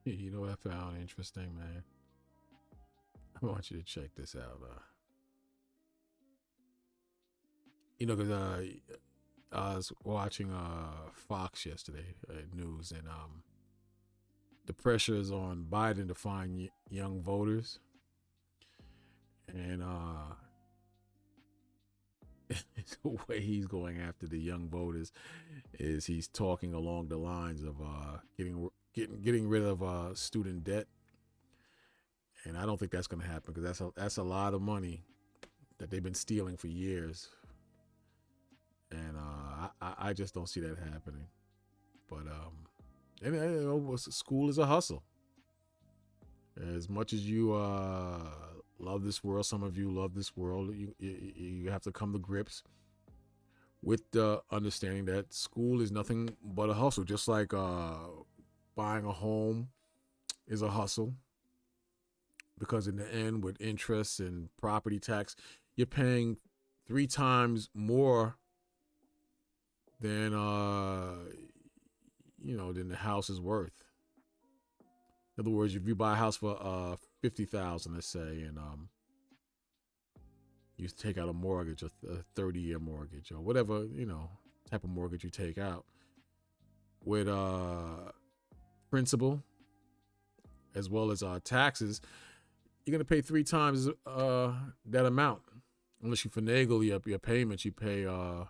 You know what I found interesting, man? I want you to check this out. Because I was watching Fox yesterday news, and the pressure is on Biden to find young voters, and the way he's going after the young voters is he's talking along the lines of getting rid of student debt, and I don't think that's going to happen because that's a lot of money that they've been stealing for years, and I just don't see that happening. But and school is a hustle. As much as you love this world, some of you love this world. You have to come to grips with the understanding that school is nothing but a hustle. Just like buying a home is a hustle, because in the end, with interest and property tax, you're paying 3 times more than than the house is worth. In other words, if you buy a house for 50,000, let's say, and you take out a mortgage, a 30-year mortgage, or whatever type of mortgage you take out, with principal as well as taxes, you're gonna pay 3 times that amount, unless you finagle your payments. You pay your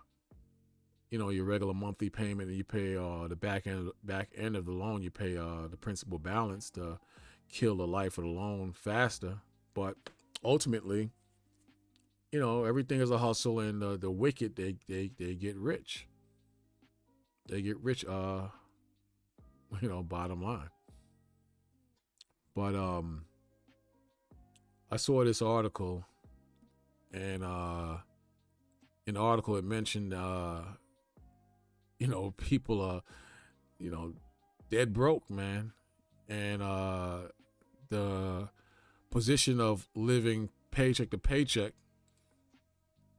regular monthly payment, and you pay the back end of the loan. You pay the principal balance to kill the life of the loan faster. But ultimately, everything is a hustle, and the wicked they get rich. They get rich. Bottom line. But I saw this article, and in the article it mentioned people are dead broke, man, and the position of living paycheck to paycheck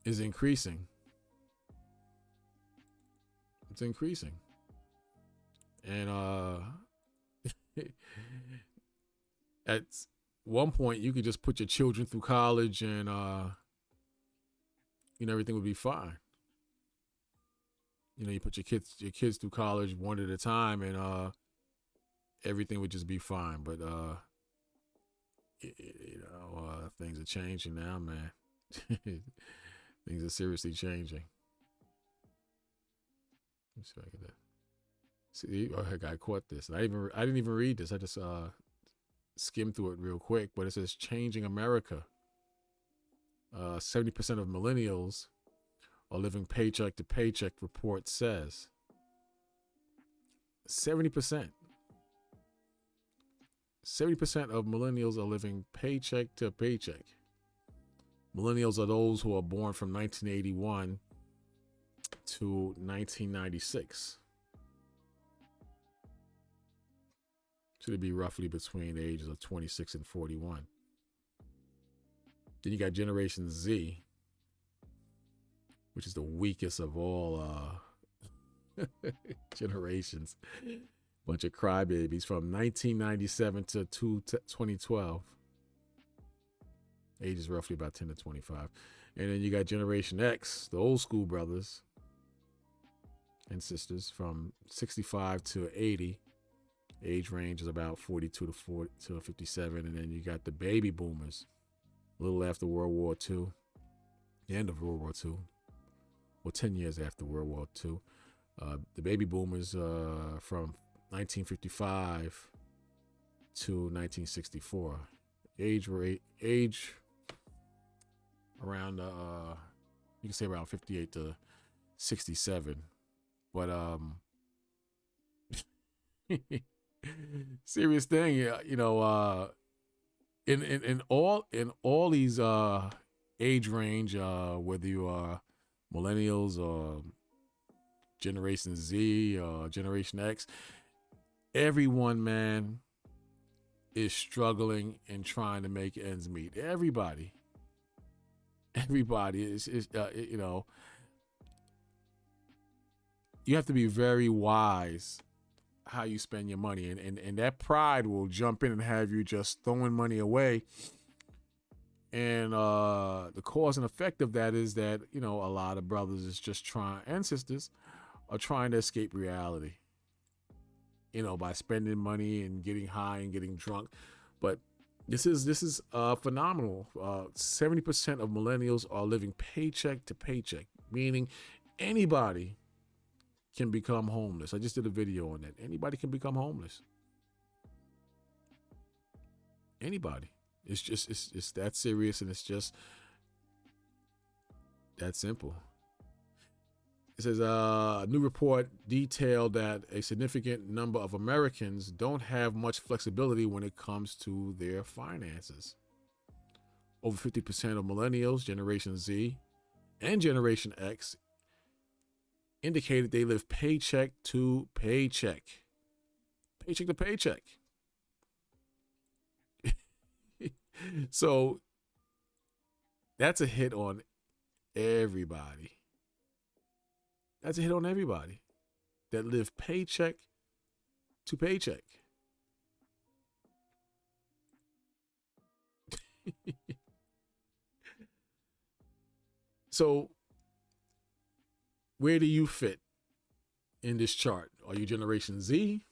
is increasing. It's increasing, and at one point you could just put your children through college, and everything would be fine. You put your kids through college one at a time, and everything would just be fine. But things are changing now, man. Things are seriously changing. Let me see if I can see. I got caught this. And I didn't even read this. I just skimmed through it real quick. But it says changing America. 70% of millennials are living paycheck to paycheck. Report says 70%. 70% of millennials are living paycheck to paycheck. Millennials are those who are born from 1981 to 1996. So they'd be roughly between the ages of 26 and 41. Then you got Generation Z, which is the weakest of all generations. Bunch of crybabies from 1997 to 2012. Age is roughly about 10 to 25. And then you got Generation X, the old school brothers and sisters from 65 to 80. Age range is about 42 to 57. And then you got the baby boomers, a little after World War II, the end of World War II, well, 10 years after World War II. The baby boomers from 1955 to 1964. Age around you can say around 58 to 67. But serious thing, in all these age range, whether you are millennials or Generation Z or Generation X, everyone, man, is struggling and trying to make ends meet. Everybody is you have to be very wise how you spend your money, and that pride will jump in and have you just throwing money away. And the cause and effect of that is that, you know, a lot of brothers is just trying, and sisters are trying to escape reality, you know, by spending money and getting high and getting drunk. But this is phenomenal. 70% of millennials are living paycheck to paycheck, meaning anybody can become homeless. I just did a video on that. Anybody can become homeless. Anybody. It's that serious, and it's just that simple. It says a new report detailed that a significant number of Americans don't have much flexibility when it comes to their finances. Over 50% of millennials, Generation Z, and Generation X indicated they live paycheck to paycheck. Paycheck to paycheck. So that's a hit on everybody. That's a hit on everybody that live paycheck to paycheck. So where do you fit in this chart? Are you Generation Z?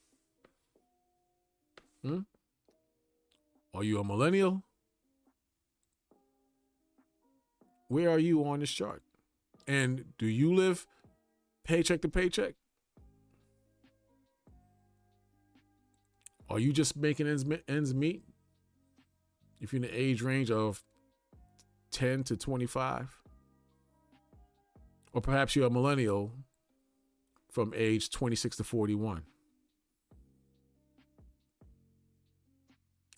Are you a millennial? Where are you on this chart? And do you live paycheck to paycheck? Are you just making ends meet? If you're in the age range of 10 to 25? Or perhaps you're a millennial from age 26 to 41.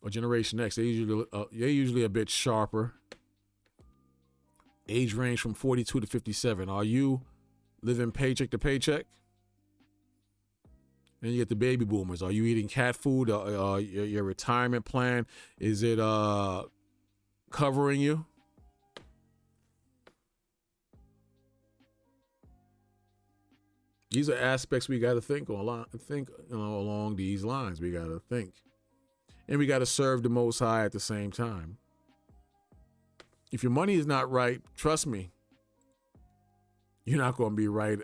Or Generation X, they're usually a bit sharper. Age range from 42 to 57. Are you living paycheck to paycheck? Then you get the baby boomers. Are you eating cat food? Your retirement plan, is it covering you? These are aspects we got to think along these lines. We got to think. And we got to serve the Most High at the same time. If your money is not right, trust me, you're not going to be right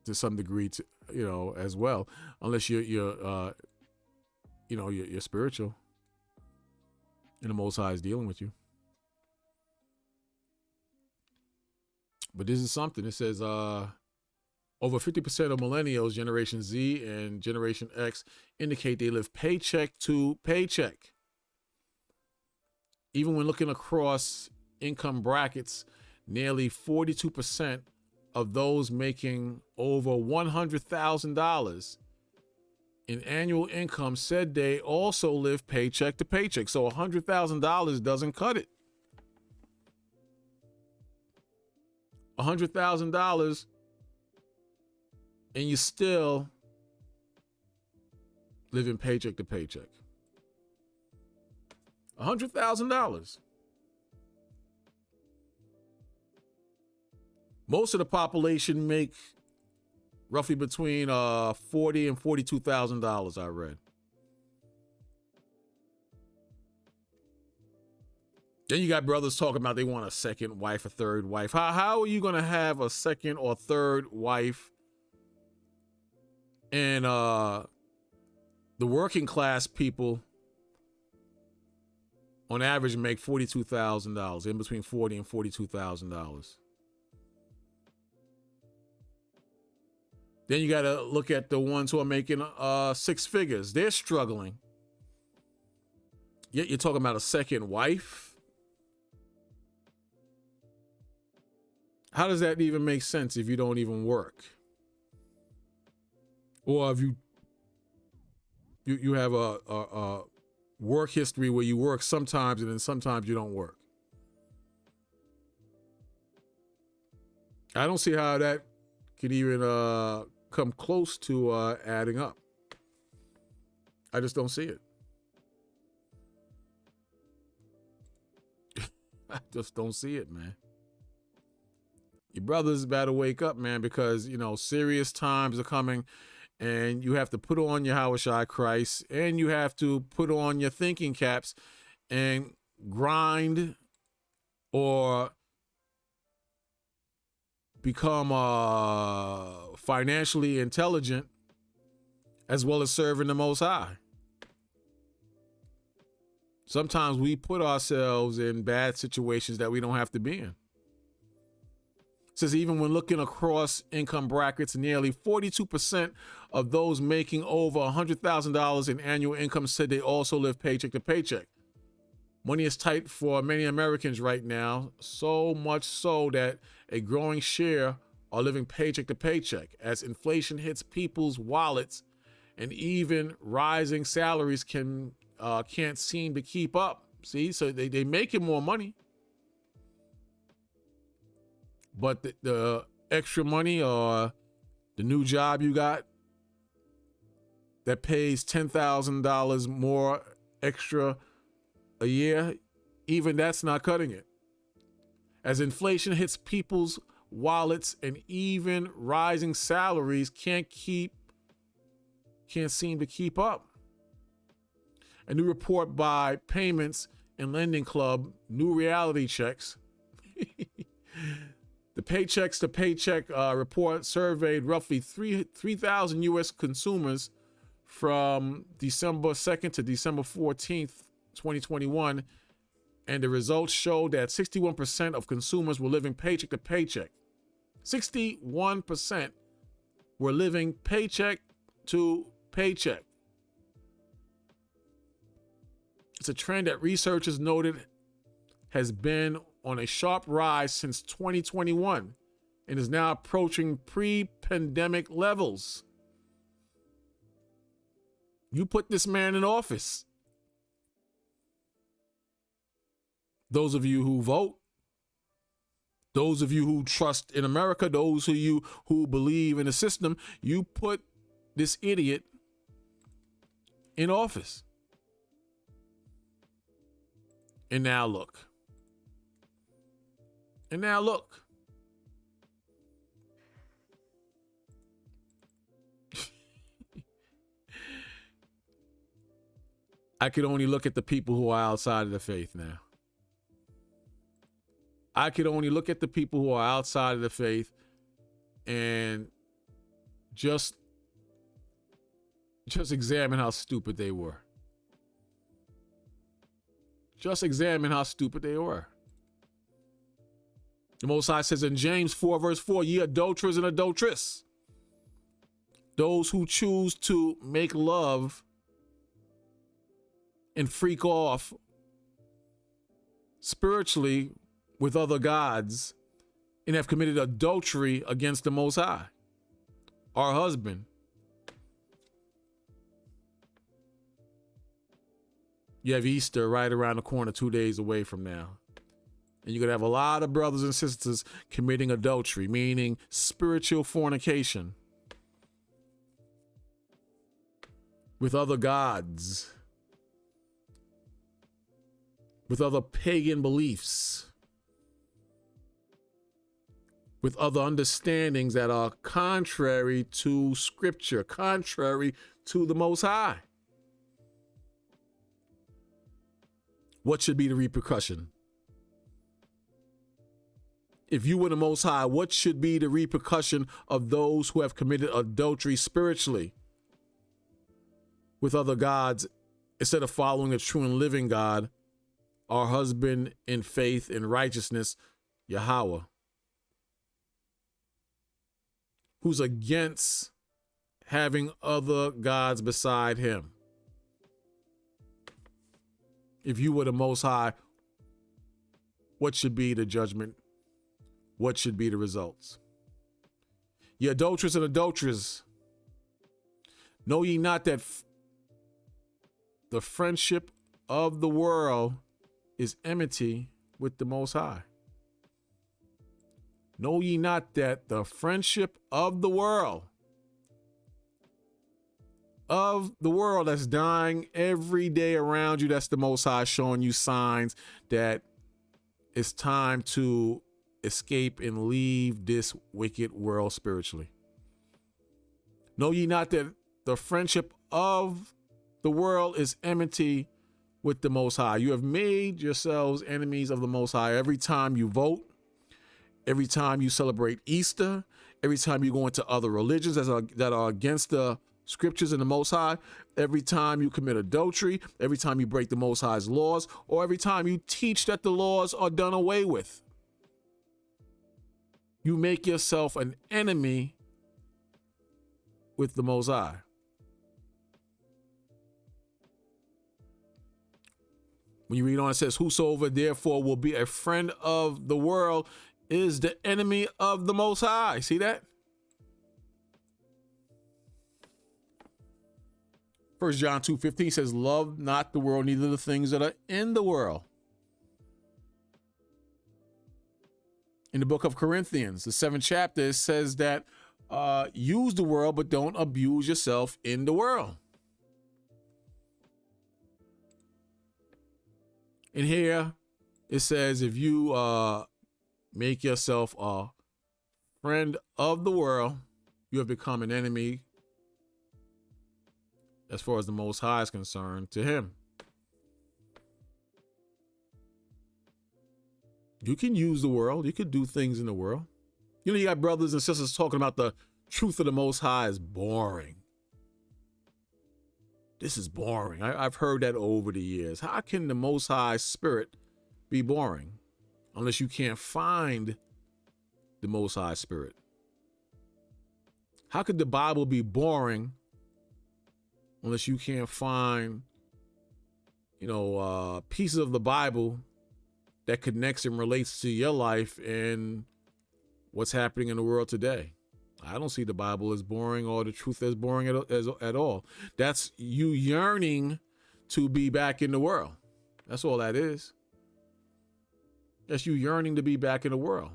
to some degree, as well, unless you're spiritual, and the Most High is dealing with you. But this is something. It says over 50% of millennials, Generation Z and Generation X, indicate they live paycheck to paycheck. Even when looking across income brackets, nearly 42% of those making over $100,000 in annual income said they also live paycheck to paycheck. So $100,000 doesn't cut it. $100,000 and you still living paycheck to paycheck. $100,000. Most of the population make roughly between $40,000 and $42,000. I read. Then you got brothers talking about they want a second wife, a third wife. How are you going to have a second or third wife? And the working class people on average make $42,000, in between $40,000 and $42,000. Then you got to look at the ones who are making six figures. They're struggling. Yet you're talking about a second wife. How does that even make sense if you don't even work? Or if you have a work history where you work sometimes and then sometimes you don't work. I don't see how that could even come close to adding up. I just don't see it. I just don't see it, man. Your brothers better wake up, man, because, serious times are coming. and you have to put on your Hawashai Christ, and you have to put on your thinking caps and grind or become financially intelligent as well as serving the Most High. Sometimes we put ourselves in bad situations that we don't have to be in. It says even when looking across income brackets, nearly 42% of those making over $100,000 in annual income said they also live paycheck to paycheck. Money is tight for many Americans right now, so much so that a growing share are living paycheck to paycheck. As inflation hits people's wallets and even rising salaries can't seem to keep up. See, so they making more money, but the extra money or the new job you got that pays $10,000 more extra a year, even that's not cutting it. As inflation hits people's wallets and even rising salaries can't seem to keep up. A new report by Payments and Lending Club, New Reality Checks. The Paychecks to Paycheck report surveyed roughly 3,000 U.S. consumers from December 2nd to December 14th, 2021, and the results showed that 61% of consumers were living paycheck to paycheck. 61% were living paycheck to paycheck. It's a trend that researchers noted has been on a sharp rise since 2021 and is now approaching pre-pandemic levels. You put this man in office. Those of you who vote, those of you who trust in America, those of you who believe in the system, you put this idiot in office. And now look. And now look. I could only look at the people who are outside of the faith now. I could only look at the people who are outside of the faith and just examine how stupid they were. Just examine how stupid they were. The Most High says in James 4 verse 4, ye adulterers and adulteress, those who choose to make love and freak off spiritually with other gods and have committed adultery against the Most High, our husband. You have Easter right around the corner, 2 days away from now. And you're going to have a lot of brothers and sisters committing adultery, meaning spiritual fornication with other gods, with other pagan beliefs, with other understandings that are contrary to Scripture, contrary to the Most High. What should be the repercussion? If you were the Most High, what should be the repercussion of those who have committed adultery spiritually with other gods instead of following a true and living God, our husband in faith and righteousness, Yahweh, who's against having other gods beside him? If you were the Most High, what should be the judgment? What should be the results? Ye adulterers and adulterers, know ye not that the friendship of the world is enmity with the Most High? Know ye not that the friendship of the world that's dying every day around you, that's the Most High showing you signs that it's time to escape and leave this wicked world spiritually. Know ye not that the friendship of the world is enmity with the Most High? You have made yourselves enemies of the Most High. Every time you vote, every time you celebrate Easter, every time you go into other religions that are against the scriptures and the Most High, every time you commit adultery, every time you break the Most High's laws, or every time you teach that the laws are done away with, you make yourself an enemy with the Most High. When you read on, it says, whosoever therefore will be a friend of the world is the enemy of the Most High. See that? 1 John 2:15 says, love not the world, neither the things that are in the world. In the book of Corinthians, the 7th chapter, it says that use the world, but don't abuse yourself in the world. And here it says, if you make yourself a friend of the world, you have become an enemy, as far as the Most High is concerned, to him. You can use the world. You could do things in the world. You know, you got brothers and sisters talking about the truth of the Most High is boring. This is boring. I've heard that over the years. How can the Most High Spirit be boring unless you can't find the Most High Spirit? How could the Bible be boring unless you can't find, pieces of the Bible that connects and relates to your life and what's happening in the world today? I don't see the Bible as boring or the truth as boring at all. That's you yearning to be back in the world. That's all that is. That's you yearning to be back in the world,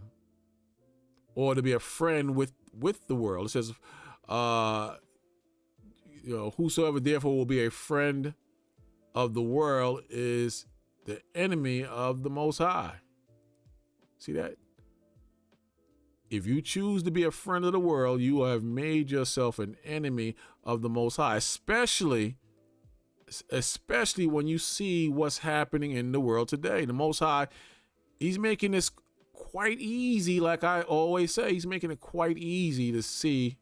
or to be a friend with the world. It says, whosoever therefore will be a friend of the world is the enemy of the Most High. See that? If you choose to be a friend of the world, you have made yourself an enemy of the Most High, especially when you see what's happening in the world today. The Most High, he's making this quite easy. Like I always say, he's making it quite easy to see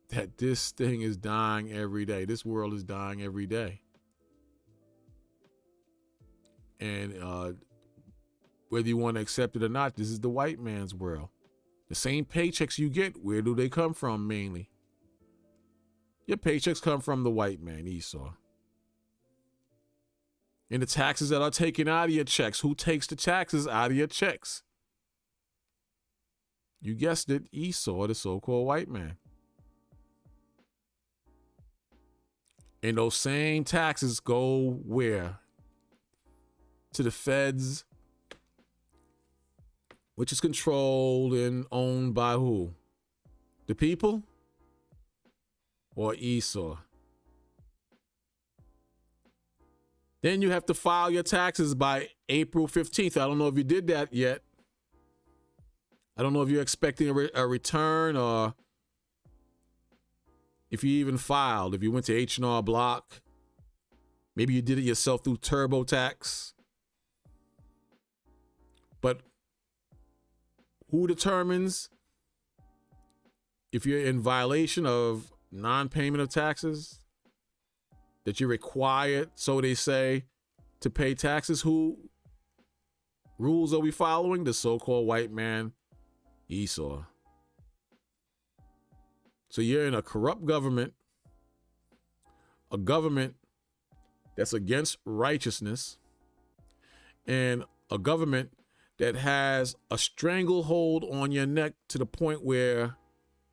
that this thing is dying every day. This world is dying every day. And whether you want to accept it or not, this is the white man's world. The same paychecks you get, where do they come from mainly? Your paychecks come from the white man, Esau. And the taxes that are taken out of your checks, who takes the taxes out of your checks? You guessed it, Esau, the so-called white man. And those same taxes go where? To the feds, which is controlled and owned by who? The people or Esau? Then you have to file your taxes by April 15th. I don't know if you did that yet. I don't know if you're expecting a return, or if you even filed, if you went to H&R Block. Maybe you did it yourself through TurboTax. But who determines if you're in violation of non-payment of taxes, that you're required, so they say, to pay taxes? Who rules are we following? The so-called white man, Esau. So you're in a corrupt government, a government that's against righteousness, and a government that has a stranglehold on your neck to the point where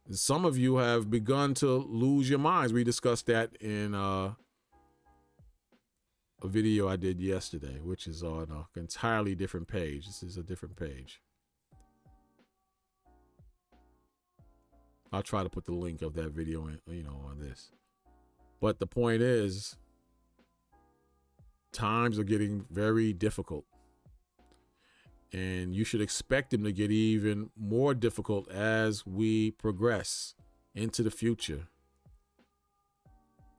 some of you have begun to lose your minds. We discussed that in a video I did yesterday, which is on an entirely different page. This is a different page. I'll try to put the link of that video in, on this. But the point is, times are getting very difficult. And you should expect them to get even more difficult as we progress into the future.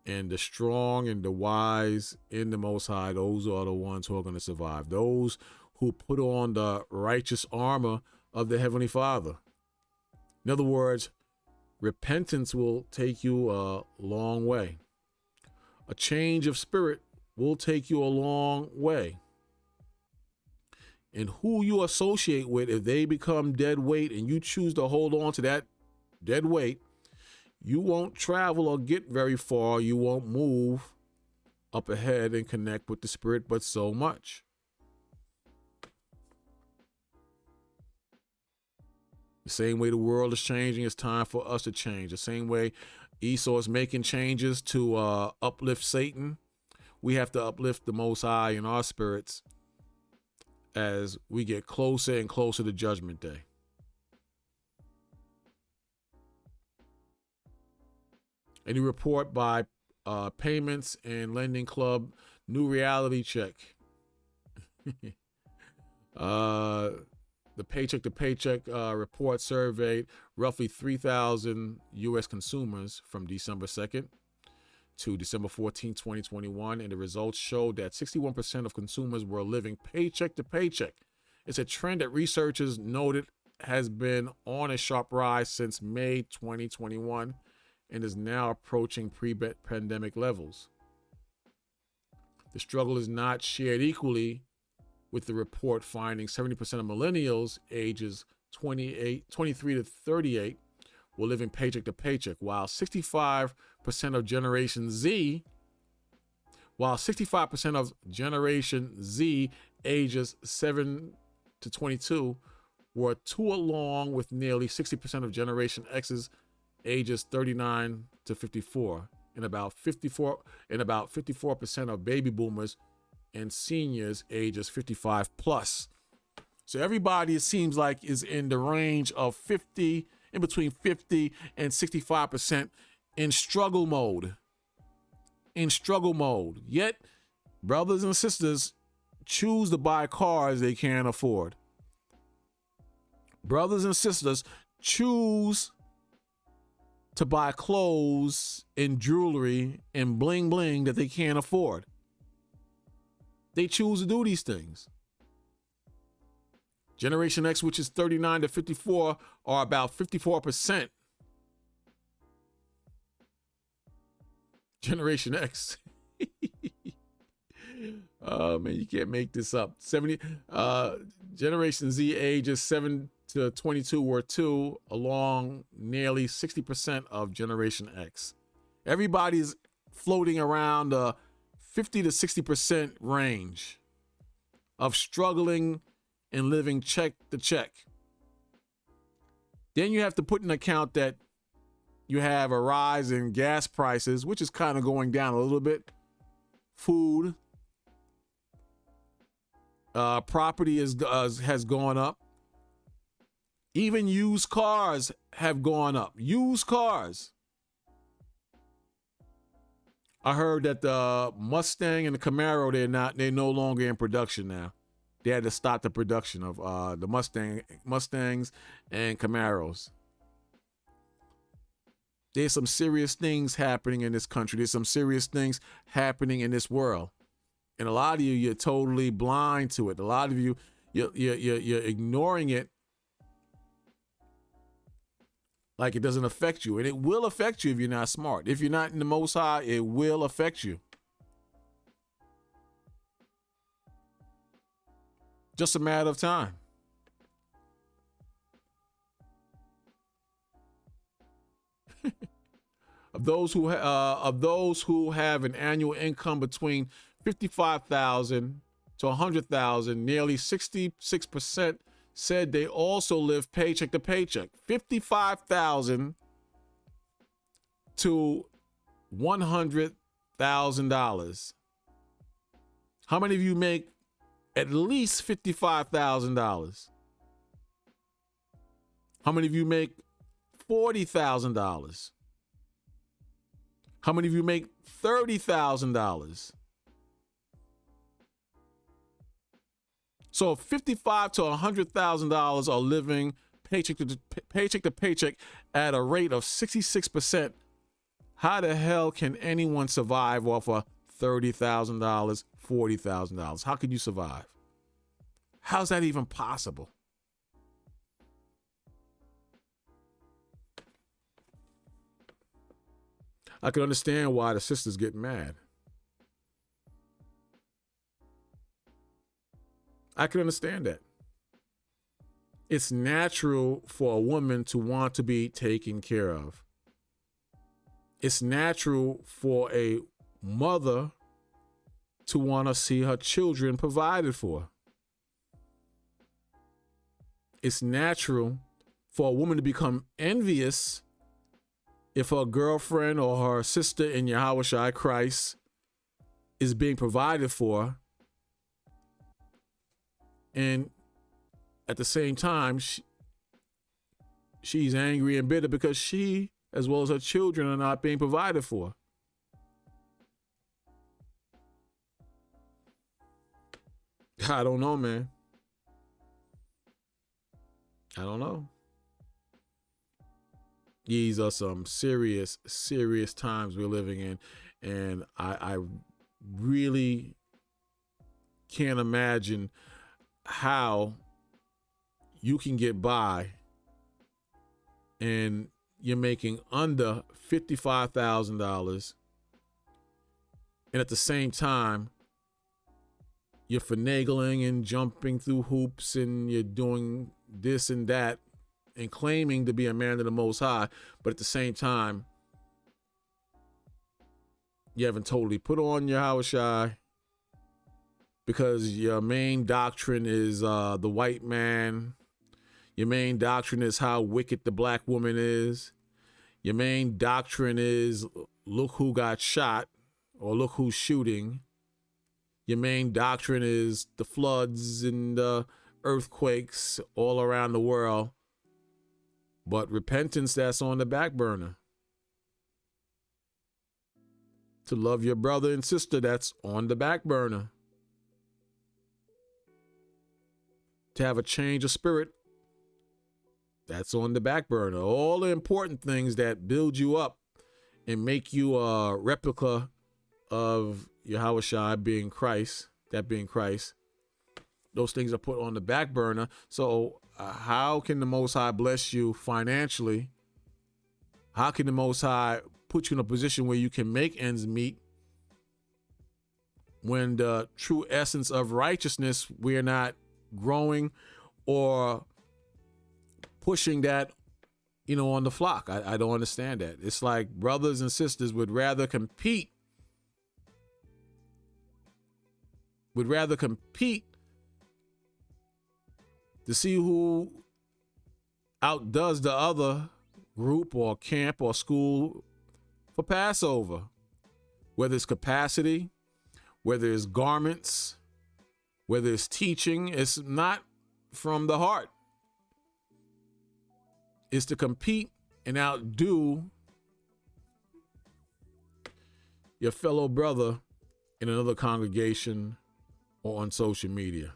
And the strong and the wise in the Most High, those are the ones who are going to survive. Those who put on the righteous armor of the Heavenly Father. In other words, repentance will take you a long way. A change of spirit will take you a long way. And who you associate with, if they become dead weight and you choose to hold on to that dead weight, you won't travel or get very far. You won't move up ahead and connect with the spirit, but so much. The same way the world is changing, it's time for us to change. The same way Esau is making changes to uplift Satan, we have to uplift the Most High in our spirits as we get closer and closer to Judgment Day. Any report by Payments and Lending Club, new reality check. The Paycheck to Paycheck report surveyed roughly 3,000 U.S. consumers from December 2nd to December 14, 2021, and the results showed that 61% of consumers were living paycheck to paycheck. It's a trend that researchers noted has been on a sharp rise since May 2021 and is now approaching pre-pandemic levels. The struggle is not shared equally, with the report finding 70% of millennials ages 23 to 38 were living paycheck to paycheck, while 65% of Generation Z ages 7 to 22 were too, along with nearly 60% of Generation X's ages 39 to 54, and about 54% of baby boomers and seniors ages 55 plus. So everybody, it seems like, is in the range of 50, in between 50 and 65% in struggle mode. Yet, brothers and sisters choose to buy cars they can't afford. Brothers and sisters choose to buy clothes and jewelry and bling bling that they can't afford. They choose to do these things. Generation X, which is 39 to 54, are about 54%. Generation X. Oh man, you can't make this up. Generation Z ages 7 to 22 were too, along nearly 60% of Generation X. Everybody's floating around 50 to 60% range of struggling and living check to check. Then you have to put in account that you have a rise in gas prices, which is kind of going down a little bit. Food, property has gone up. Even used cars have gone up. Used cars. I heard that the Mustang and the Camaro, they're no longer in production now. They had to stop the production of the Mustangs and Camaros. There's some serious things happening in this country. There's some serious things happening in this world. And a lot of you, you're totally blind to it. A lot of you, you're ignoring it like it doesn't affect you. And it will affect you if you're not smart. If you're not in the Most High, it will affect you. Just a matter of time. Of those who have an annual income between $55,000 to $100,000, nearly 66% said they also live paycheck to paycheck. $55,000 to $100,000. How many of you make at least $55,000? How many of you make $40,000? How many of you make $30,000? So $55,000 to $100,000 are living paycheck to paycheck at a rate of 66%. How the hell can anyone survive off of $30,000, $40,000? How could you survive? How's that even possible? I can understand why the sisters get mad. I can understand that. It's natural for a woman to want to be taken care of. It's natural for a mother to want to see her children provided for. It's natural for a woman to become envious if her girlfriend or her sister in Yahushua Christ is being provided for, and at the same time, she's angry and bitter because she, as well as her children, are not being provided for. I don't know, man. I don't know. These are some serious, serious times we're living in. And I really can't imagine how you can get by and you're making under $55,000, and at the same time you're finagling and jumping through hoops and you're doing this and that and claiming to be a man of the Most High, but at the same time you haven't totally put on your Yahushua, because your main doctrine is the white man. Your main doctrine is how wicked the black woman is. Your main doctrine is look who got shot or look who's shooting. Your main doctrine is the floods and the earthquakes all around the world. But repentance, that's on the back burner. To love your brother and sister, that's on the back burner. To have a change of spirit, that's on the back burner. All the important things that build you up and make you a replica of Yahushua being Christ, that being Christ, those things are put on the back burner. So how can the Most High bless you financially? How can the Most High put you in a position where you can make ends meet when the true essence of righteousness, we're not growing or pushing that, on the flock? I don't understand that. It's like brothers and sisters would rather compete to see who outdoes the other group or camp or school for Passover, whether it's capacity, whether it's garments, whether it's teaching. It's not from the heart. It's to compete and outdo your fellow brother in another congregation or on social media.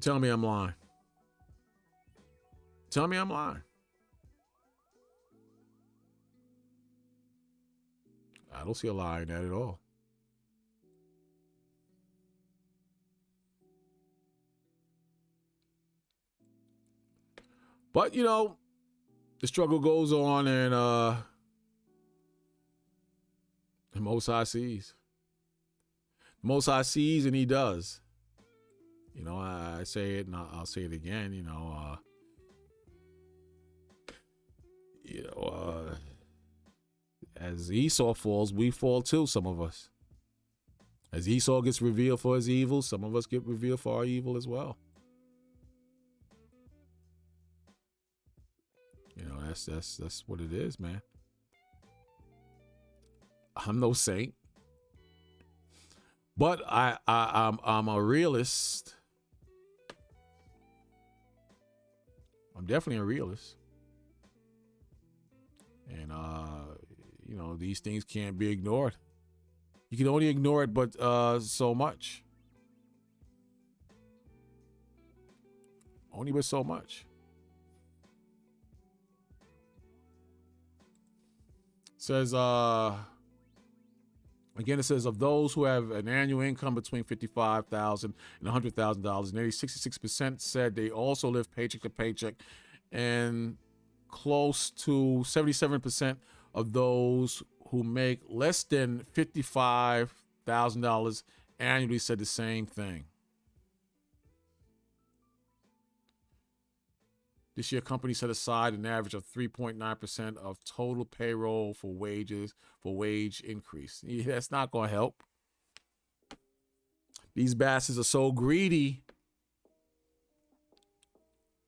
Tell me I'm lying. Tell me I'm lying. I don't see a lie in that at all. But, the struggle goes on, and the Most High sees. The Most High sees, and he does. I say it, and I'll say it again, as Esau falls, we fall too, some of us. As Esau gets revealed for his evil, some of us get revealed for our evil as well. That's what it is, man. I'm no saint, but I'm a realist. I'm definitely a realist, and these things can't be ignored. You can only ignore it, but so much. Only but so much. It says, again, it says of those who have an annual income between $55,000 and $100,000, nearly 66% said they also live paycheck to paycheck, and close to 77% of those who make less than $55,000 annually said the same thing. This year, companies set aside an average of 3.9% of total payroll for wage increase. Yeah, that's not going to help. These bastards are so greedy.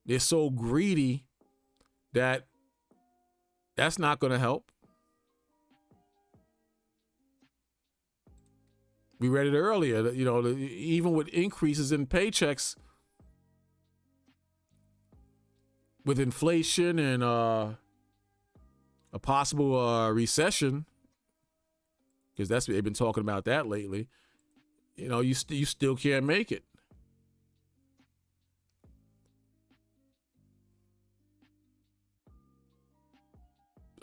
They're so greedy that that's not going to help. We read it earlier, even with increases in paychecks, with inflation and a possible recession, because that's what they've been talking about that lately, you still can't make it.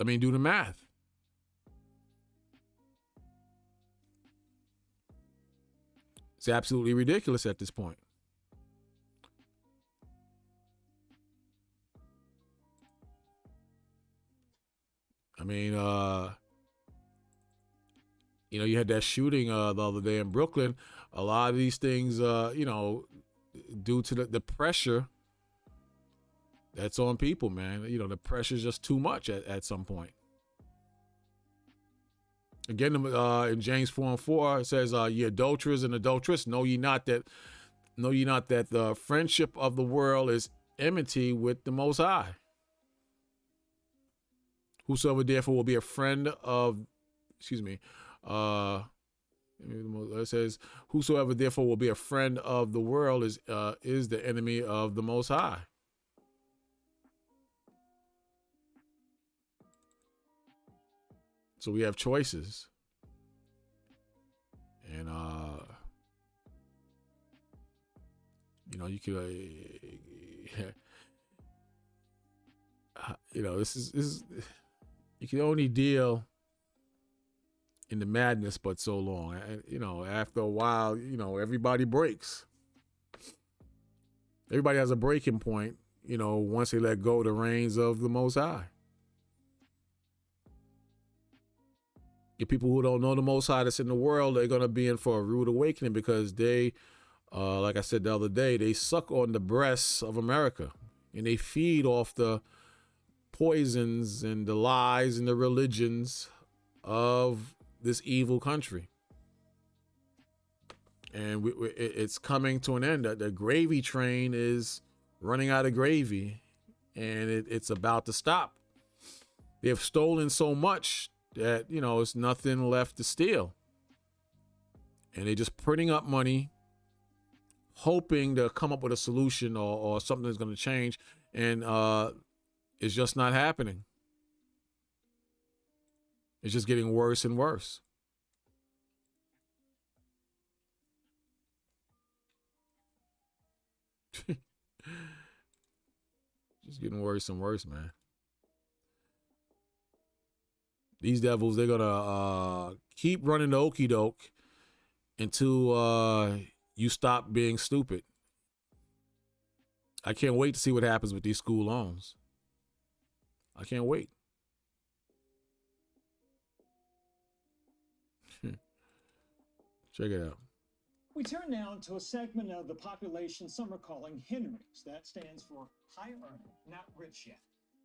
I mean, do the math. It's absolutely ridiculous at this point. I mean, you had that shooting the other day in Brooklyn. A lot of these things, due to the pressure that's on people, man. The pressure is just too much at some point. Again, in James 4:4, it says, ye adulterers and adulteress, know ye not that the friendship of the world is enmity with the Most High. Whosoever therefore will be a friend of, it says, whosoever therefore will be a friend of the world is the enemy of the Most High. So we have choices. And, you could, this is, you can only deal in the madness but so long. After a while, everybody breaks. Everybody has a breaking point, once they let go the reins of the Most High. The people who don't know the Most High that's in the world, they're going to be in for a rude awakening, because they, like I said the other day, they suck on the breasts of America, and they feed off the poisons and the lies and the religions of this evil country. And it's coming to an end. The gravy train is running out of gravy, and it's about to stop. They have stolen so much that, it's nothing left to steal. And they're just printing up money, hoping to come up with a solution or something that's going to change. And it's just not happening. It's just getting worse and worse. Just getting worse and worse, man. These devils, they're going to keep running the okie doke until you stop being stupid. I can't wait to see what happens with these school loans. I can't wait. Check it out. We turn now to a segment of the population some are calling Henrys. That stands for high earner, not rich yet.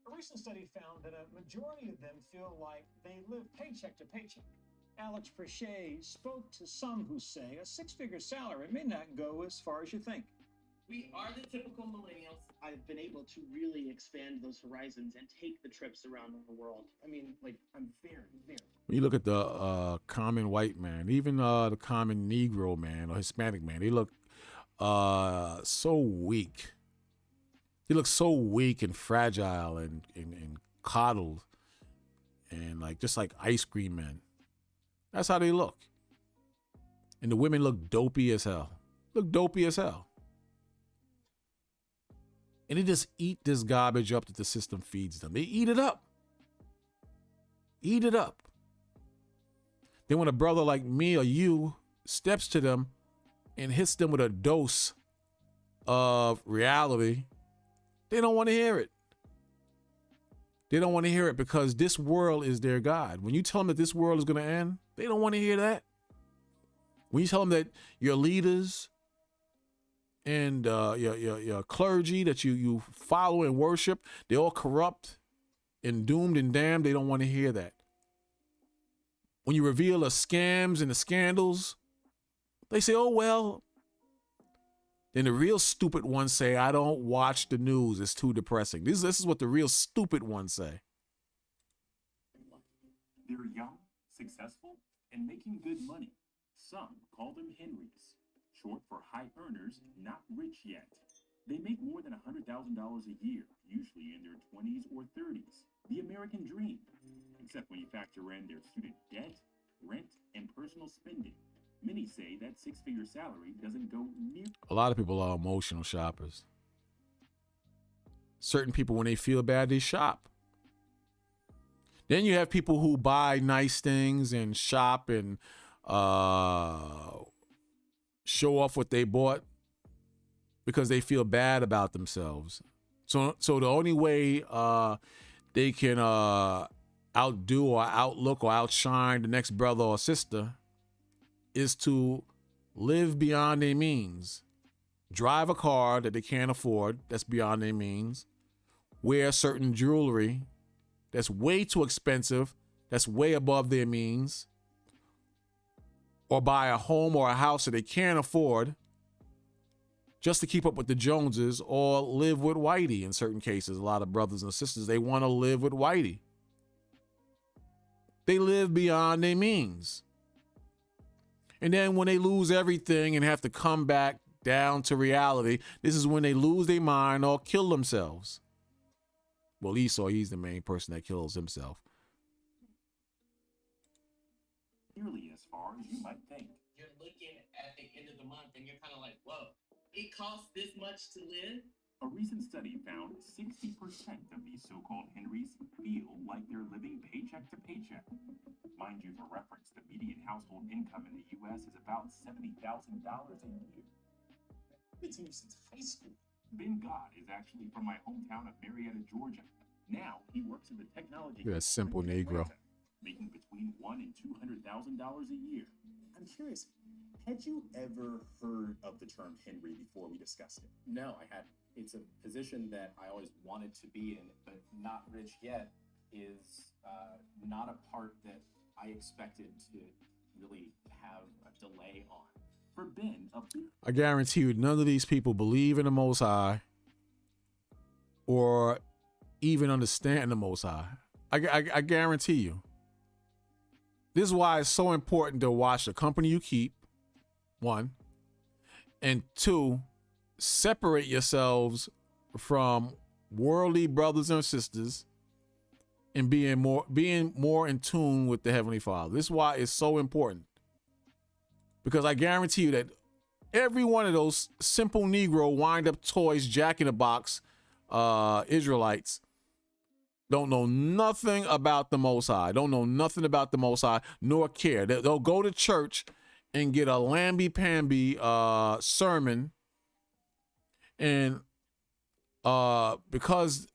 A recent study found that a majority of them feel like they live paycheck to paycheck. Alex Prechet spoke to some who say a six-figure salary may not go as far as you think. We are the typical millennials. I've been able to really expand those horizons and take the trips around the world. I mean, I'm very. When you look at the common white man, even the common Negro man or Hispanic man, they look so weak. They look so weak and fragile and coddled and just like ice cream men. That's how they look. And the women look dopey as hell. And they just eat this garbage up that the system feeds them. They eat it up. Eat it up. Then when a brother like me or you steps to them and hits them with a dose of reality, they don't want to hear it. They don't want to hear it because this world is their God. When you tell them that this world is going to end, they don't want to hear that. When you tell them that your leaders and your clergy that you follow and worship, they're all corrupt and doomed and damned, they don't want to hear that. When you reveal the scams and the scandals, they say, oh, well. Then the real stupid ones say, I don't watch the news. It's too depressing. This is what the real stupid ones say. They're young, successful, and making good money. Some call them Henrys, short for high earners, not rich yet. They make more than $100,000 a year, usually in their 20s or 30s. The American dream, except when you factor in their student debt, rent, and personal spending. Many say that six-figure salary doesn't go near. A lot of people are emotional shoppers. Certain people, when they feel bad, they shop. Then you have people who buy nice things and shop and show off what they bought because they feel bad about themselves. So the only way they can outdo or outlook or outshine the next brother or sister is to live beyond their means, drive a car that they can't afford, that's beyond their means, wear certain jewelry that's way too expensive, that's way above their means, or buy a home or a house that they can't afford just to keep up with the Joneses, or live with Whitey in certain cases. A lot of brothers and sisters, they want to live with Whitey. They live beyond their means. And then when they lose everything and have to come back down to reality, this is when they lose their mind or kill themselves. Well, Esau, he's the main person that kills himself. Nearly as far as you might think. You're looking at the end of the month and you're kind of like, whoa, it costs this much to live? A recent study found 60% of these so-called Henrys feel like they're living paycheck to paycheck. Mind you, for reference, the median household income in the U.S. is about $70,000 a year. I've been to you since high school. Ben God is actually from my hometown of Marietta, Georgia. Now he works in the technology. You're a simple company in Negro. Atlanta, making between $100,000 and $200,000 a year. I'm curious, had you ever heard of the term Henry before we discussed it? No, I hadn't. It's a position that I always wanted to be in, but not rich yet is not a part that I expected to really have a delay on. For Ben, I guarantee you, none of these people believe in the Most High or even understand the Most High. I guarantee you. This is why it's so important to watch the company you keep, one, and two, separate yourselves from worldly brothers and sisters and being more in tune with the Heavenly Father. This is why it's so important. Because I guarantee you that every one of those simple Negro wind-up toys, Jack-in-the-Box Israelites don't know nothing about the Most High, don't know nothing about the Most High, nor care. They'll go to church and get a lamby-pamby sermon, and because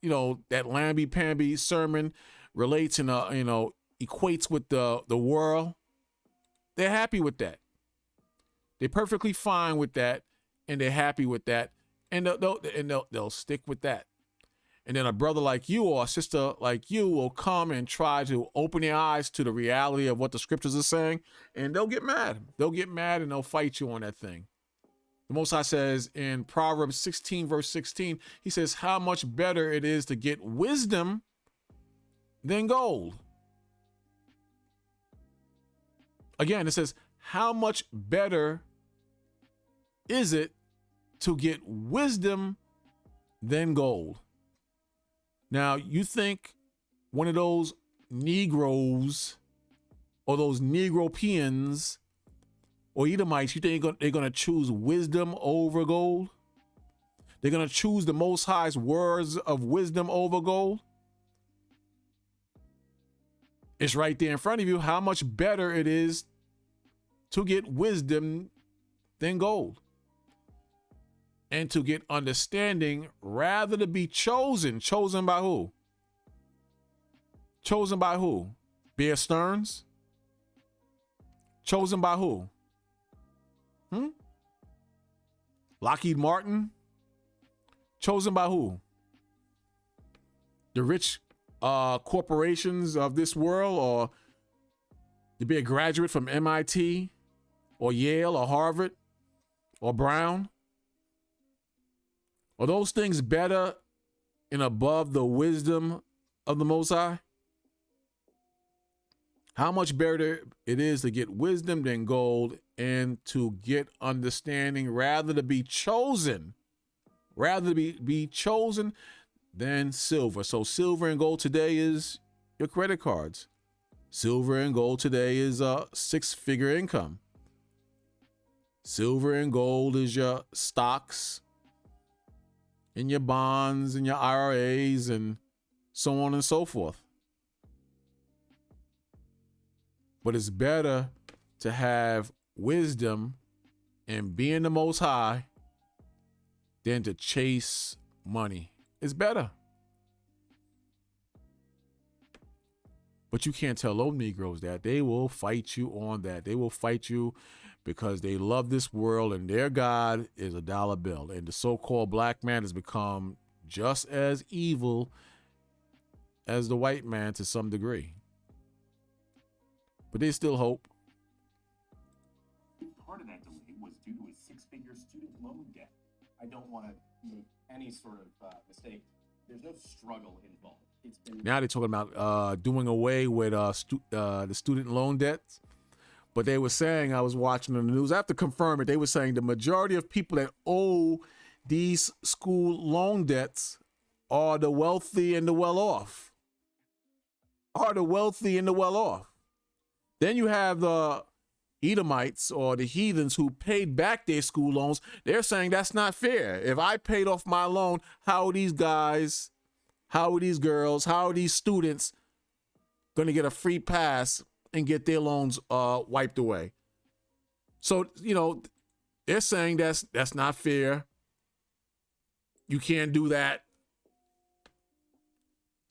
that lamby-pamby sermon relates and equates with the world, they're happy with that. They're perfectly fine with that, and they're happy with that, and they'll stick with that. And then a brother like you or a sister like you will come and try to open their eyes to the reality of what the scriptures are saying, and they'll get mad. They'll get mad and they'll fight you on that thing. The Most High says in Proverbs 16, verse 16, he says, how much better it is to get wisdom than gold. Again, it says, how much better is it to get wisdom than gold? Now, you think one of those Negroes or those Negropeans or Edomites, you think they're going to choose wisdom over gold? They're going to choose the Most High's words of wisdom over gold. It's right there in front of you how much better it is to get wisdom than gold. And to get understanding rather to be chosen. Chosen by who? Chosen by who? Bear Stearns? Chosen by who? Lockheed Martin? Chosen by who? The rich corporations of this world, or to be a graduate from MIT or Yale or Harvard or Brown? Are those things better and above the wisdom of the Most High? How much better it is to get wisdom than gold, and to get understanding rather to be chosen, be chosen than silver. So silver and gold today is your credit cards. Silver and gold today is a 6-figure income. Silver and gold is your stocks and your bonds and your IRAs and so on and so forth. But it's better to have wisdom and be in the Most High than to chase money. It's better. But you can't tell those Negroes that. They will fight you on that. They will fight you because they love this world and their God is a dollar bill. And the so-called black man has become just as evil as the white man to some degree. But there's still hope. Part of that delay was due to a 6-figure student loan debt. I don't want to make any sort of mistake. There's no struggle involved. It's been Now they're talking about doing away with the student loan debts. But they were saying, I was watching on the news, I have to confirm it, they were saying the majority of people that owe these school loan debts are the wealthy and the well-off. Then you have the Edomites or the heathens who paid back their school loans. They're saying that's not fair. If I paid off my loan, how are these guys, how are these girls, how are these students going to get a free pass and get their loans wiped away? So, they're saying that's not fair. You can't do that.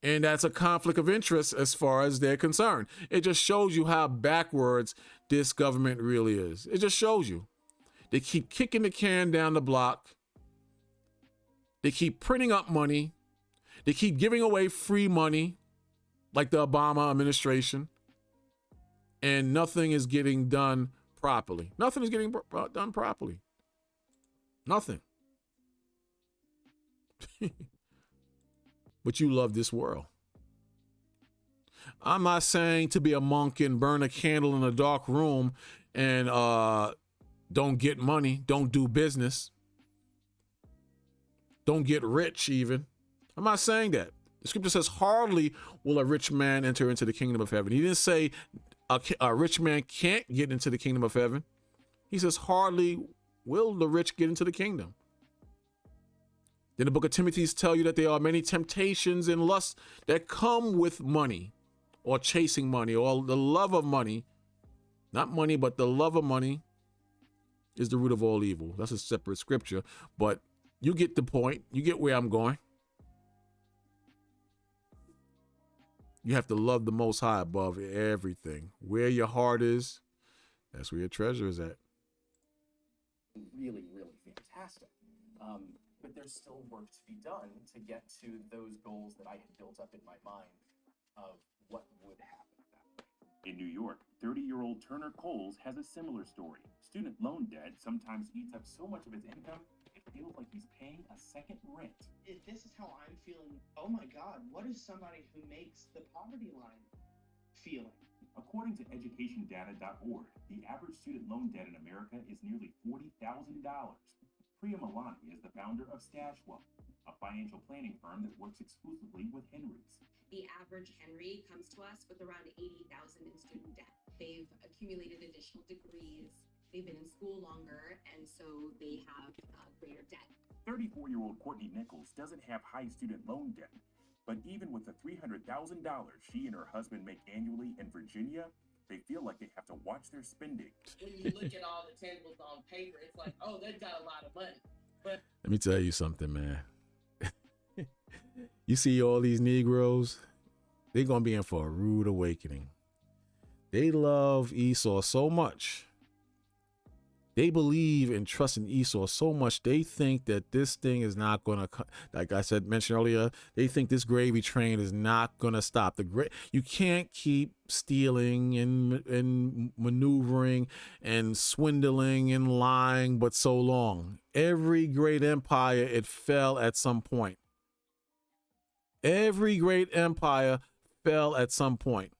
And that's a conflict of interest as far as they're concerned. It just shows you how backwards this government really is. It just shows you. They keep kicking the can down the block. They keep printing up money. They keep giving away free money, like the Obama administration. And nothing is getting done properly. Nothing is getting done properly. Nothing. But you love this world. I'm not saying to be a monk and burn a candle in a dark room and don't get money, don't do business, don't get rich even. I'm not saying that. The scripture says, hardly will a rich man enter into the kingdom of heaven. He didn't say a rich man can't get into the kingdom of heaven. He says, hardly will the rich get into the kingdom. Then the book of Timothy tells you that there are many temptations and lusts that come with money or chasing money or the love of money. Not money, but the love of money is the root of all evil. That's a separate scripture, but you get the point. You get where I'm going. You have to love the Most High above everything. Where your heart is, that's where your treasure is at. really, really fantastic. But there's still work to be done to get to those goals that I had built up in my mind of what would happen at that point. In New York, 30-year-old Turner Coles has a similar story. Student loan debt sometimes eats up so much of his income, it feels like he's paying a second rent. If this is how I'm feeling, oh my God, what is somebody who makes the poverty line feeling? According to educationdata.org, the average student loan debt in America is nearly $40,000. Priya Malani is the founder of Stashwell, a financial planning firm that works exclusively with Henrys. The average Henry comes to us with around $80,000 in student debt. They've accumulated additional degrees, they've been in school longer, and so they have greater debt. 34-year-old Courtney Nichols doesn't have high student loan debt, but even with the $300,000 she and her husband make annually in Virginia, they feel like they have to watch their spending. When you look at all the tangibles on paper, it's like, oh, they've got a lot of money. But Let me tell you something, man. You see all these Negroes, they're going to be in for a rude awakening. They love Esau so much. They believe and trust in Esau so much, they think that this thing is not going to, like I mentioned earlier, they think this gravy train is not going to stop. You can't keep stealing and maneuvering and swindling and lying but so long. Every great empire, it fell at some point. Every great empire fell at some point.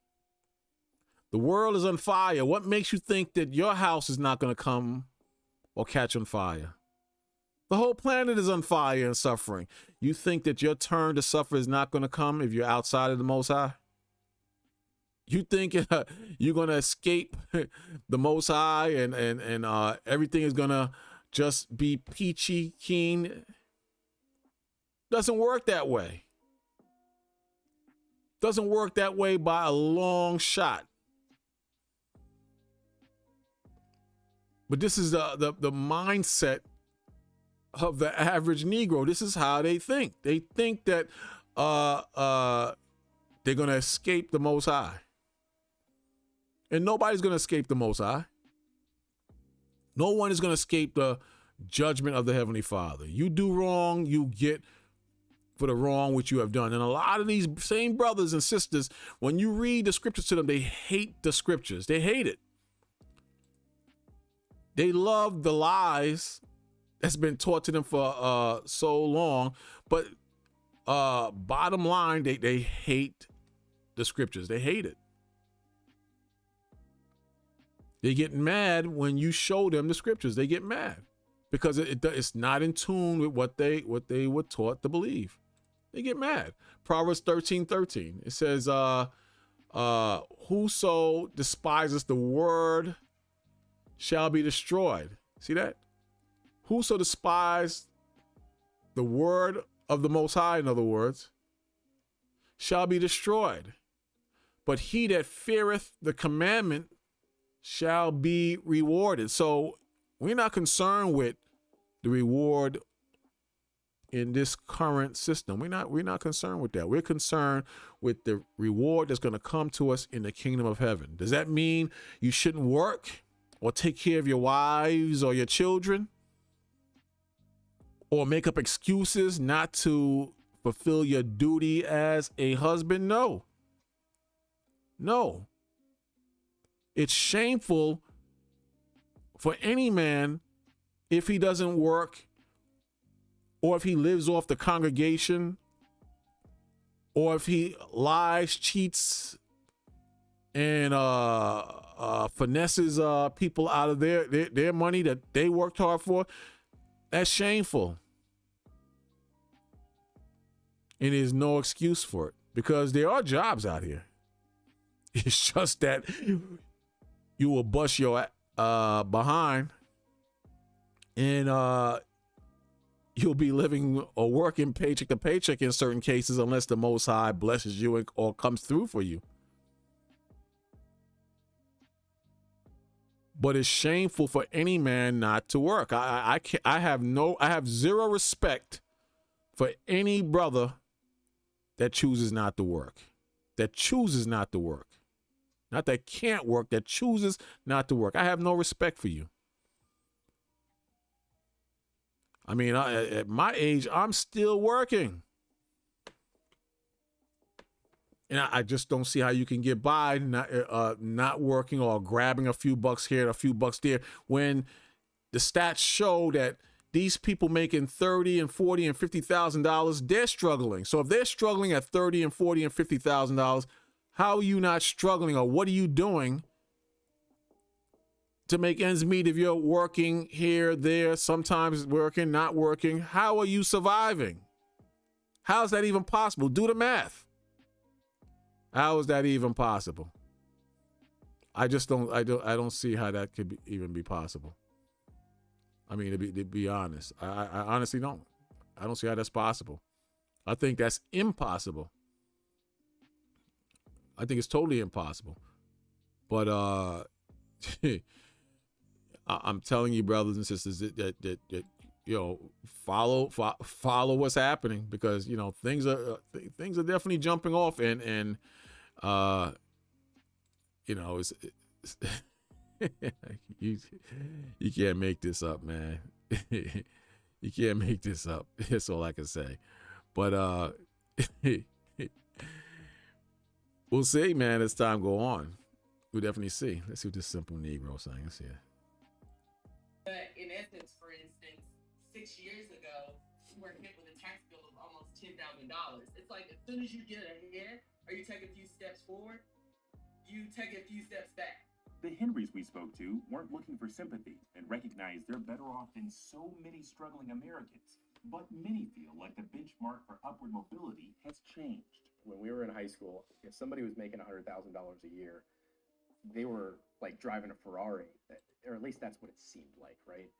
The world is on fire. What makes you think that your house is not going to come or catch on fire? The whole planet is on fire and suffering. You think that your turn to suffer is not going to come if you're outside of the Most High? You think you're going to escape the Most High and everything is going to just be peachy keen? Doesn't work that way. Doesn't work that way by a long shot. But this is the mindset of the average Negro. This is how they think. They think that they're going to escape the Most High. And nobody's going to escape the Most High. No one is going to escape the judgment of the Heavenly Father. You do wrong, you get for the wrong which you have done. And a lot of these same brothers and sisters, when you read the scriptures to them, they hate the scriptures. They hate it. They love the lies that's been taught to them for so long. But bottom line, they hate the scriptures. They hate it. They get mad when you show them the scriptures. They get mad because it's not in tune with what they were taught to believe. They get mad. Proverbs 13:13. It says, whoso despises the word shall be destroyed. See that? Whoso despises the word of the Most High, in other words, shall be destroyed. But he that feareth the commandment shall be rewarded. So we're not concerned with the reward in this current system. We're not concerned with that. We're concerned with the reward that's going to come to us in the kingdom of heaven. Does that mean you shouldn't work or take care of your wives or your children or make up excuses not to fulfill your duty as a husband? No. It's shameful for any man if he doesn't work, or if he lives off the congregation, or if he lies, cheats, and finesses people out of their money that they worked hard for. That's shameful. And there's no excuse for it because there are jobs out here. It's just that you will bust your behind and you'll be living or working paycheck to paycheck in certain cases unless the Most High blesses you or comes through for you. But it's shameful for any man not to work. I have zero respect for any brother that chooses not to work. That chooses not to work. Not that can't work, that chooses not to work. I have no respect for you. I mean, at my age, I'm still working. And I just don't see how you can get by not working or grabbing a few bucks here and a few bucks there when the stats show that these people making $30,000 and $40,000 and $50,000, they're struggling. So if they're struggling at $30,000 and $40,000 and $50,000, how are you not struggling, or what are you doing to make ends meet if you're working here, there, sometimes working, not working? How are you surviving? How is that even possible? Do the math. How is that even possible? I don't see how that could even be possible. I mean, to be honest, I honestly don't. I don't see how that's possible. I think that's impossible. I think it's totally impossible. But I'm telling you, brothers and sisters, that follow what's happening, because things are definitely jumping off, and it's you can't make this up, man. You can't make this up. That's all I can say. But we'll see, man, as time go on. We'll definitely see. Let's see what this simple Negro saying. Let's see it. But in essence, for instance, 6 years ago, we were hit with a tax bill of almost $10,000. It's like as soon as you get ahead or you take a few steps forward, you take a few steps back. The Henrys we spoke to weren't looking for sympathy and recognized they're better off than so many struggling Americans. But many feel like the benchmark for upward mobility has changed. When we were in high school, if somebody was making $100,000 a year, they were like driving a Ferrari, or at least that's what it seemed like, right?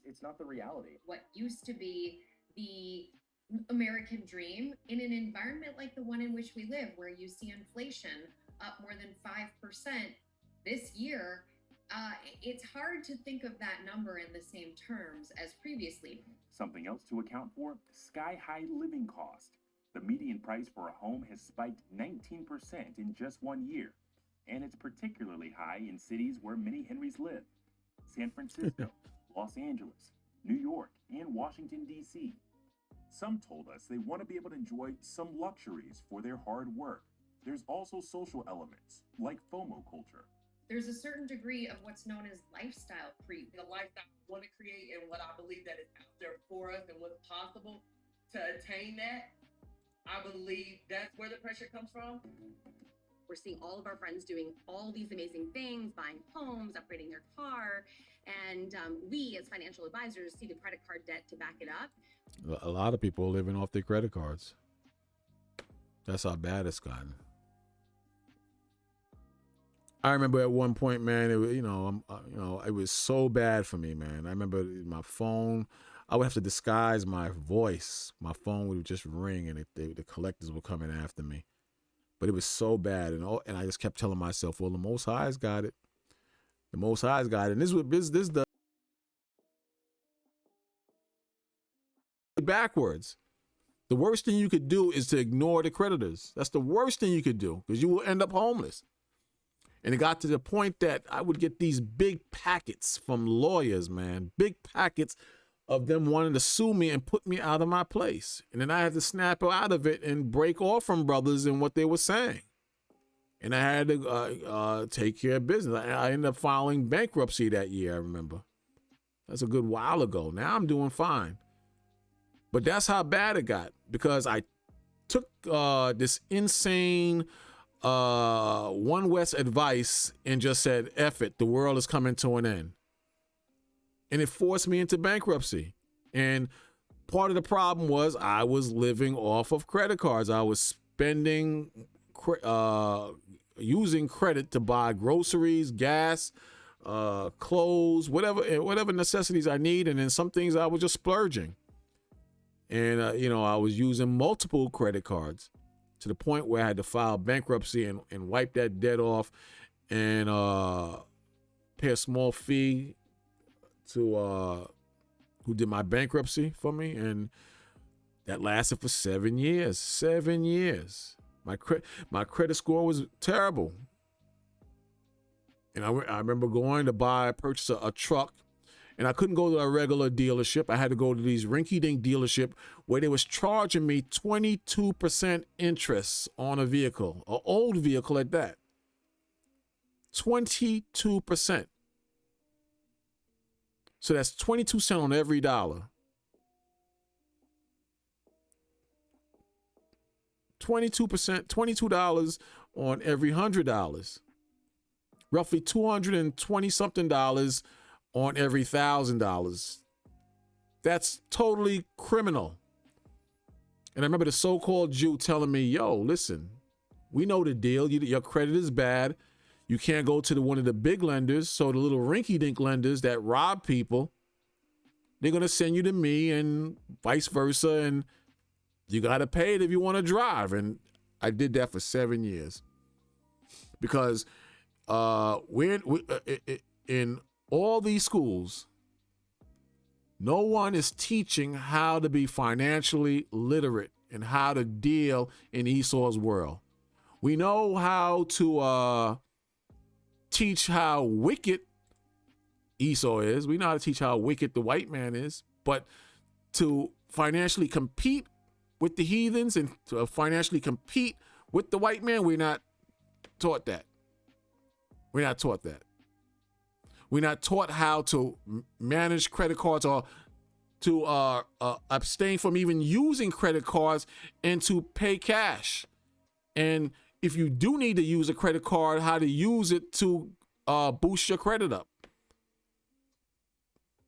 It's not the reality. What used to be the American dream in an environment like the one in which we live, where you see inflation up more than 5% this year, it's hard to think of that number in the same terms as previously. Something else to account for: sky-high living cost. The median price for a home has spiked 19% in just 1 year. And it's particularly high in cities where many Henrys live: San Francisco, Los Angeles, New York, and Washington, D.C. Some told us they want to be able to enjoy some luxuries for their hard work. There's also social elements, like FOMO culture. There's a certain degree of what's known as lifestyle creep. The lifestyle we want to create and what I believe that is out there for us and what's possible to attain that, I believe that's where the pressure comes from. We're seeing all of our friends doing all these amazing things, buying homes, upgrading their car. And we, as financial advisors, see the credit card debt to back it up. A lot of people are living off their credit cards. That's how bad it's gotten. I remember at one point, man, it was, it was so bad for me, man. I remember my phone, I would have to disguise my voice. My phone would just ring, and the collectors were coming after me. But it was so bad, and I just kept telling myself, well, the Most High's got it. The Most High's got it. And this is the backwards. The worst thing you could do is to ignore the creditors. That's the worst thing you could do, because you will end up homeless. And it got to the point that I would get these big packets from lawyers, man, big packets of them wanting to sue me and put me out of my place. And then I had to snap out of it and break off from brothers and what they were saying. And I had to take care of business. I ended up filing bankruptcy that year, I remember. That's a good while ago. Now I'm doing fine. But that's how bad it got, because I took this insane One West advice and just said, F it, the world is coming to an end. And it forced me into bankruptcy. And part of the problem was I was living off of credit cards. I was spending, using credit to buy groceries, gas, clothes, whatever necessities I need. And then some things I was just splurging. And, I was using multiple credit cards to the point where I had to file bankruptcy and wipe that debt off and pay a small fee to who did my bankruptcy for me, and that lasted for 7 years. 7 years. My credit score was terrible, and I remember going to purchase a truck, and I couldn't go to a regular dealership. I had to go to these rinky-dink dealership where they was charging me 22% interest on a vehicle, an old vehicle at that. 22%. So that's 22 cents on every dollar. 22%, $22 on every $100. Roughly $220-something on every $1,000. That's totally criminal. And I remember the so-called Jew telling me, yo, listen, we know the deal. Your credit is bad. You can't go to one of the big lenders. So the little rinky-dink lenders that rob people, they're going to send you to me and vice versa. And you got to pay it if you want to drive. And I did that for 7 years because we're in all these schools, no one is teaching how to be financially literate and how to deal in Esau's world. We know how to teach how wicked Esau is. We know how to teach how wicked the white man is. But to financially compete with the heathens and to financially compete with the white man, we're not taught that. We're not taught that. We're not taught how to manage credit cards or to abstain from even using credit cards and to pay cash. And if you do need to use a credit card, how to use it to boost your credit up.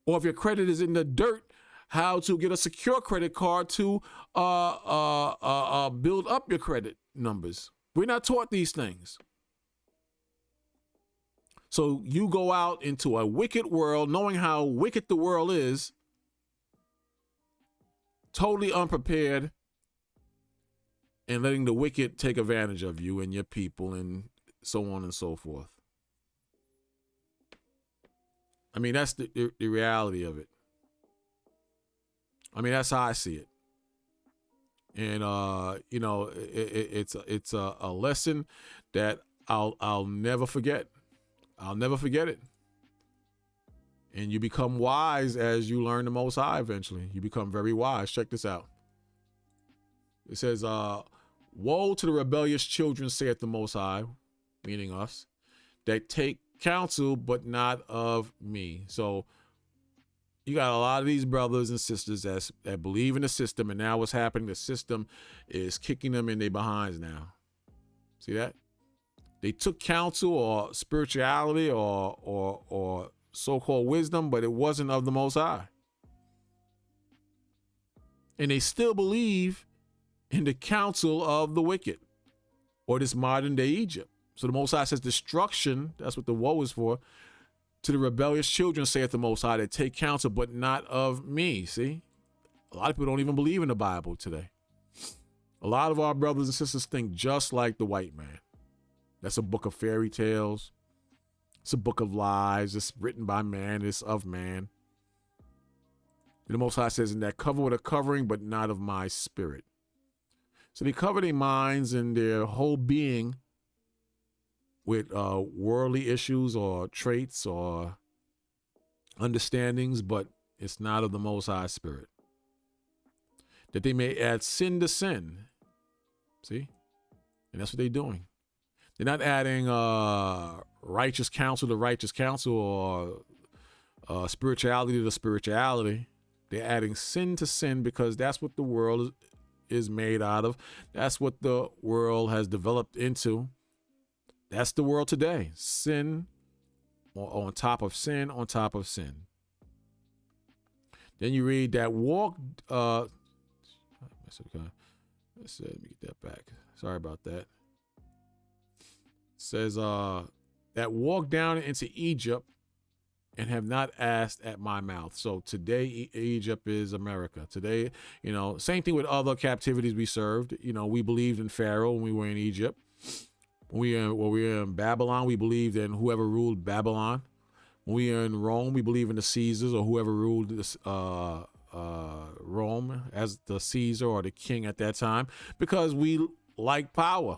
Or if your credit is in the dirt, how to get a secure credit card to build up your credit numbers. We're not taught these things. So you go out into a wicked world, knowing how wicked the world is, totally unprepared, and letting the wicked take advantage of you and your people and so on and so forth. I mean, that's the reality of it. I mean, that's how I see it. And, you know, it's a lesson that I'll never forget. I'll never forget it. And you become wise as you learn the Most High eventually. You become very wise. Check this out. It says, woe to the rebellious children, saith the Most High, meaning us, that take counsel, but not of me. So you got a lot of these brothers and sisters that believe in the system, and now what's happening, the system is kicking them in their behinds now. See that? They took counsel or spirituality or so-called wisdom, but it wasn't of the Most High. And they still believe in the counsel of the wicked or this modern day Egypt. So the Most High says destruction, that's what the woe is for, to the rebellious children, saith the Most High, that take counsel, but not of me. See? A lot of people don't even believe in the Bible today. A lot of our brothers and sisters think just like the white man. That's a book of fairy tales. It's a book of lies. It's written by man. It's of man. And the Most High says, in that cover with a covering, but not of my spirit. So they cover their minds and their whole being with worldly issues or traits or understandings, but it's not of the Most High Spirit. That they may add sin to sin. See? And that's what they're doing. They're not adding righteous counsel to righteous counsel or spirituality to spirituality. They're adding sin to sin because that's what the world is made out of. That's what the world has developed into. That's the world today. Sin on top of sin on top of sin. Then you read that walk. Let me get that back. Sorry about that. Says that walk down into Egypt and have not asked at my mouth. So today Egypt is America. Today, you know, same thing with other captivities we served. You know, we believed in Pharaoh when we were in Egypt. When we were in Babylon, we believed in whoever ruled Babylon. When we were in Rome, we believe in the Caesars or whoever ruled this, Rome as the Caesar or the king at that time, because we like power.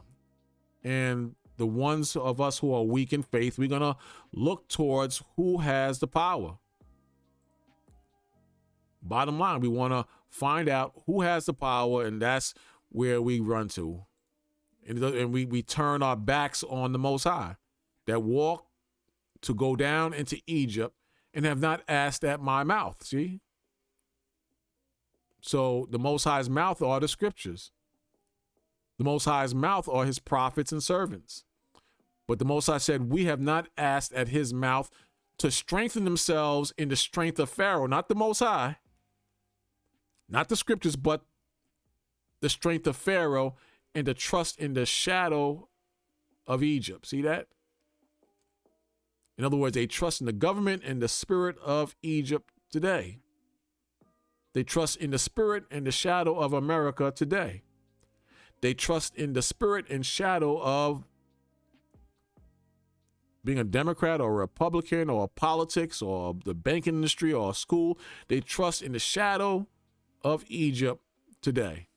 And the ones of us who are weak in faith, we're going to look towards who has the power. Bottom line, we want to find out who has the power, and that's where we run to. And we turn our backs on the Most High that walk to go down into Egypt and have not asked at my mouth. See? So the Most High's mouth are the scriptures. The Most High's mouth are his prophets and servants. But the Most High said, we have not asked at his mouth to strengthen themselves in the strength of Pharaoh, not the Most High, not the scriptures, but the strength of Pharaoh and to trust in the shadow of Egypt. See that? In other words, they trust in the government and the spirit of Egypt today. They trust in the spirit and the shadow of America today. They trust in the spirit and shadow of being a Democrat or a Republican or politics or the banking industry or school. They trust in the shadow of Egypt today.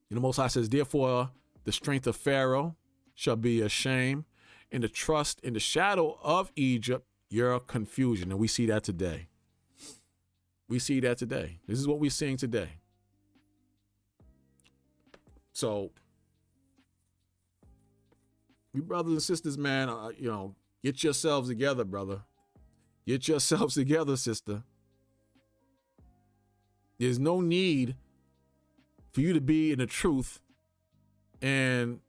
And the Most High says, therefore, the strength of Pharaoh shall be a shame, and the trust in the shadow of Egypt, your confusion. And we see that today. We see that today. This is what we're seeing today. So, you brothers and sisters, man, get yourselves together, brother. Get yourselves together, sister. There's no need for you to be in the truth and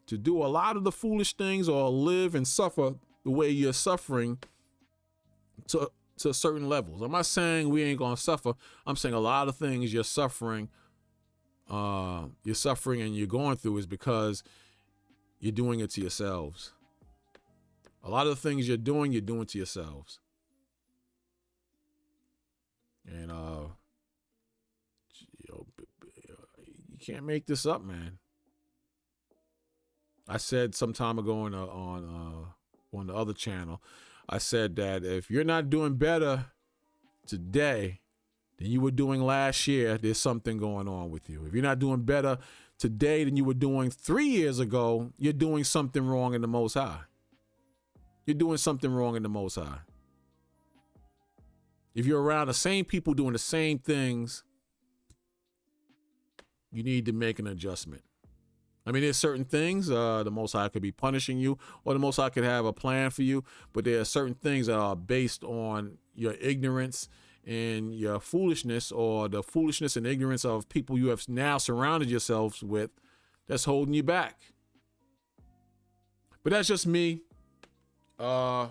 to do a lot of the foolish things or live and suffer the way you're suffering to certain levels. I'm not saying we ain't gonna suffer. I'm saying a lot of things you're suffering and you're going through is because you're doing it to yourselves. A lot of the things you're doing to yourselves. And you can't make this up, man. I said some time ago on the other channel, I said that if you're not doing better today than you were doing last year, there's something going on with you. If you're not doing better today than you were doing 3 years ago, you're doing something wrong in the Most High. You're doing something wrong in the Most High. If you're around the same people doing the same things, you need to make an adjustment. I mean, there's certain things, the Most High could be punishing you, or the Most High could have a plan for you, but there are certain things that are based on your ignorance and your foolishness, or the foolishness and ignorance of people you have now surrounded yourselves with, that's holding you back. But that's just me. That's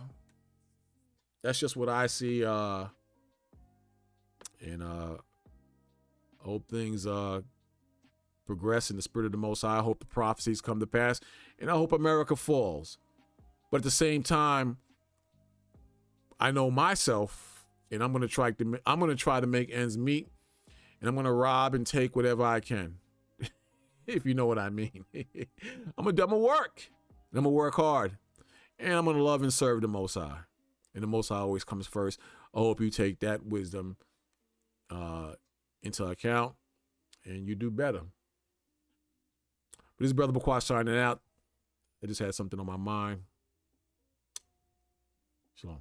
just what I see. And I hope things progress in the spirit of the Most High. I hope the prophecies come to pass, and I hope America falls. But at the same time, I know myself, and I'm gonna try to make ends meet, and I'm gonna rob and take whatever I can, if you know what I mean. I'm gonna work, and I'm gonna work hard, and I'm gonna love and serve the Most High, and the Most High always comes first. I hope you take that wisdom into account, and you do better. But this is Brother Bakwa signing out. I just had something on my mind. Shalom.